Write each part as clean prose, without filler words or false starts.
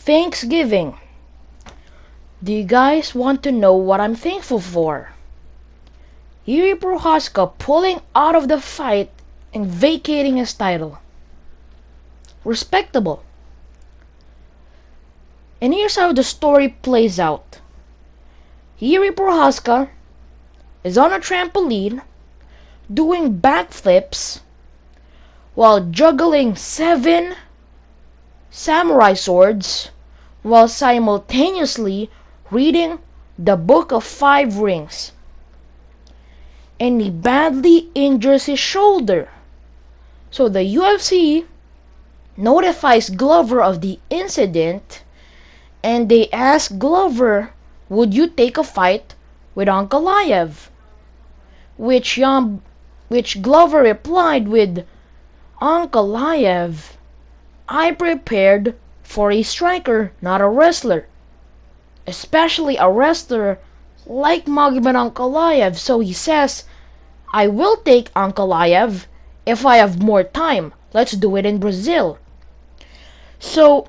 Thanksgiving. Do you guys want to know what I'm thankful for? Jiri Prochazka pulling out of the fight and vacating his title. Respectable. And here's how the story plays out. Jiri Prochazka is on a trampoline doing backflips while juggling 7 samurai swords while simultaneously reading the Book of 5 Rings. And he badly injures his shoulder. So the UFC notifies Glover of the incident and they ask Glover, would you take a fight with Ankalaev? Which Glover replied with, Ankalaev, I prepared for a striker, not a wrestler. Especially a wrestler like Magomed Ankalaev. So he says, I will take Ankalaev if I have more time. Let's do it in Brazil. So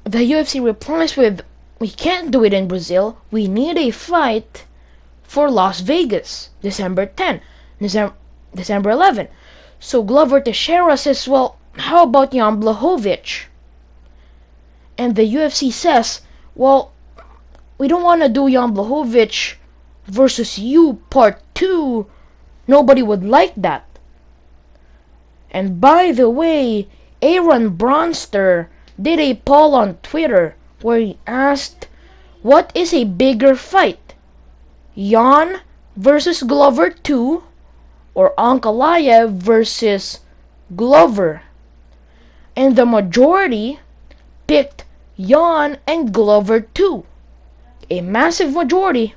the UFC replies with, we can't do it in Brazil. We need a fight for Las Vegas, December 11. So Glover Teixeira says, well, how about Jan Blachowicz? And the UFC says, well, we don't want to do Jan Blachowicz versus you part 2. Nobody would like that. And by the way, Aaron Bronster did a poll on Twitter where he asked, what is a bigger fight? Jan versus Glover 2 or Ankalaev versus Glover? And the majority picked Jan and Glover 2. A massive majority.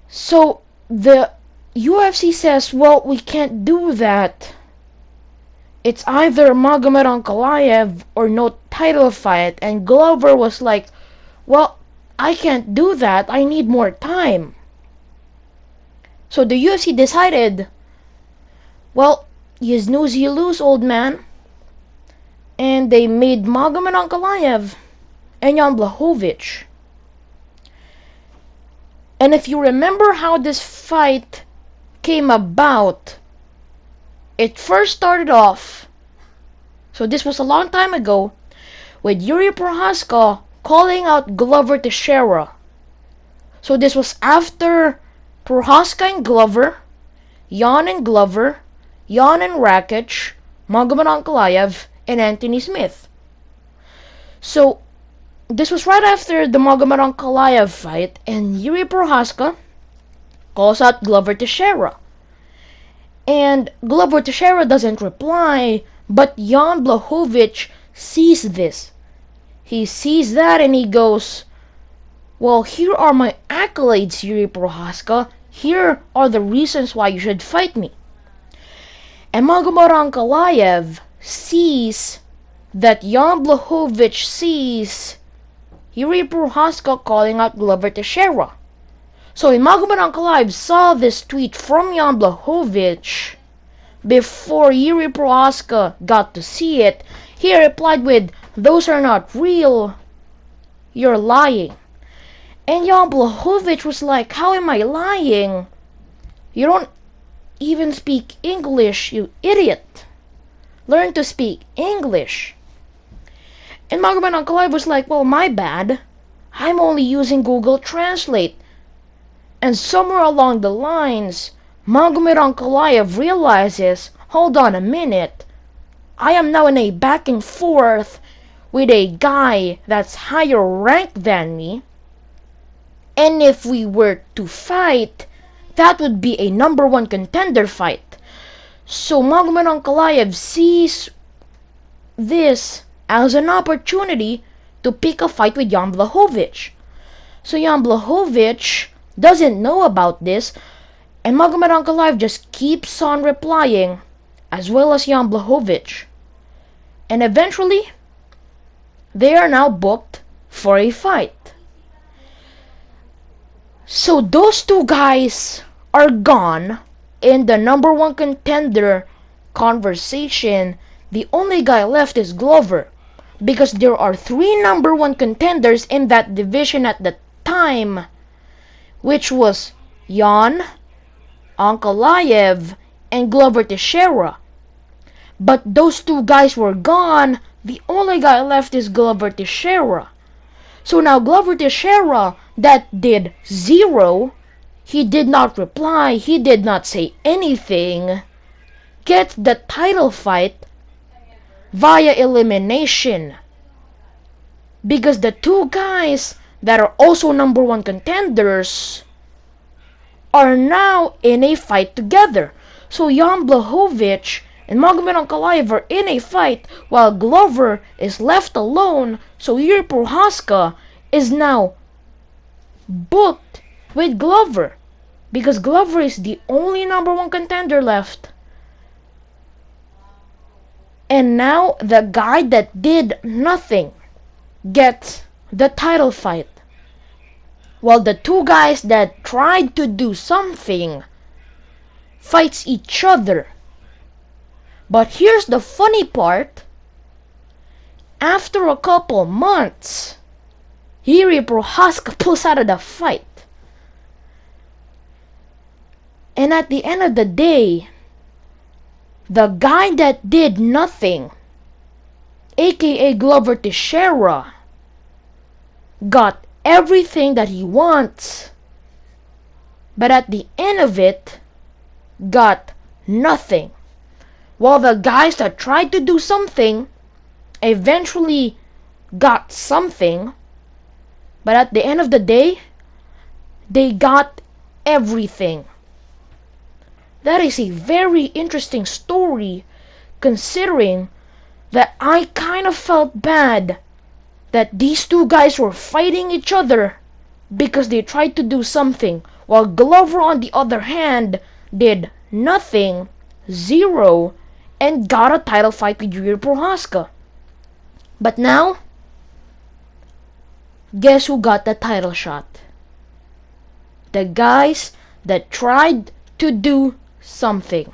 So the UFC says, well, we can't do that. It's either Magomed Ankalaev or no title fight. And Glover was like, well, I can't do that. I need more time. So the UFC decided, well, you snooze, you lose, old man. And they made Magomed Ankalaev and Jan Blachowicz. And if you remember how this fight came about, it first started off, so this was a long time ago, with Jiri Prochazka calling out Glover Teixeira. So this was after Prochazka and Glover, Jan and Glover, Jan and Rakic, Magomed Ankalaev, and Anthony Smith. So this was right after the Magomed Ankalaev fight, and Jiri Prochazka calls out Glover Teixeira. And Glover Teixeira doesn't reply, but Jan Blachowicz sees this. He sees that and he goes, well, here are my accolades, Jiri Prochazka. Here are the reasons why you should fight me. And Magomed Ankalaev sees that Jan Blachowicz sees Jiri Prochazka calling out Glover Teixeira. So when Magomed Ankalaev saw this tweet from Jan Blachowicz, before Jiri Prochazka got to see it, he replied with, those are not real, you're lying. And Jan Blachowicz was like, how am I lying? You don't even speak English, you idiot. Learn to speak English. And Magomed Ankalaev was like, well, my bad. I'm only using Google Translate. And somewhere along the lines, Magomed Ankalaev realizes, hold on a minute, I am now in a back and forth with a guy that's higher ranked than me. And if we were to fight, that would be a number 1 contender fight. So Magomed Ankalaev sees this as an opportunity to pick a fight with Jan Blachowicz. So Jan Blachowicz doesn't know about this, and Magomed Ankalaev just keeps on replying, as well as Jan Blachowicz. And eventually, they are now booked for a fight. So those two guys are gone in the number 1 contender conversation. The only guy left is Glover. because there are 3 number 1 contenders in that division at the time, which was Jan, Ankalaev, and Glover Teixeira. But those 2 guys were gone. The only guy left is Glover Teixeira. So now Glover Teixeira, that did 0, he did not reply, he did not say anything, gets the title fight via elimination. Because the 2 guys that are also number 1 contenders are now in a fight together. So Jan Blachowicz and Magomed Ankalaev are in a fight while Glover is left alone. So Jiri Prochazka is now booked with Glover because Glover is the only number 1 contender left. And now the guy that did nothing gets the title fight, while the 2 guys that tried to do something fights each other. But here's the funny part. After a couple months, Jiri Prochazka pulls out of the fight. And at the end of the day, the guy that did nothing, aka Glover Teixeira, got everything that he wants, but at the end of it, got nothing. While the guys that tried to do something eventually got something, but at the end of the day, they got everything. That is a very interesting story, considering that I kind of felt bad that these 2 guys were fighting each other because they tried to do something, while Glover on the other hand did nothing, 0, and got a title fight with Jiri Prochazka. But now, guess who got the title shot? The guys that tried to do something.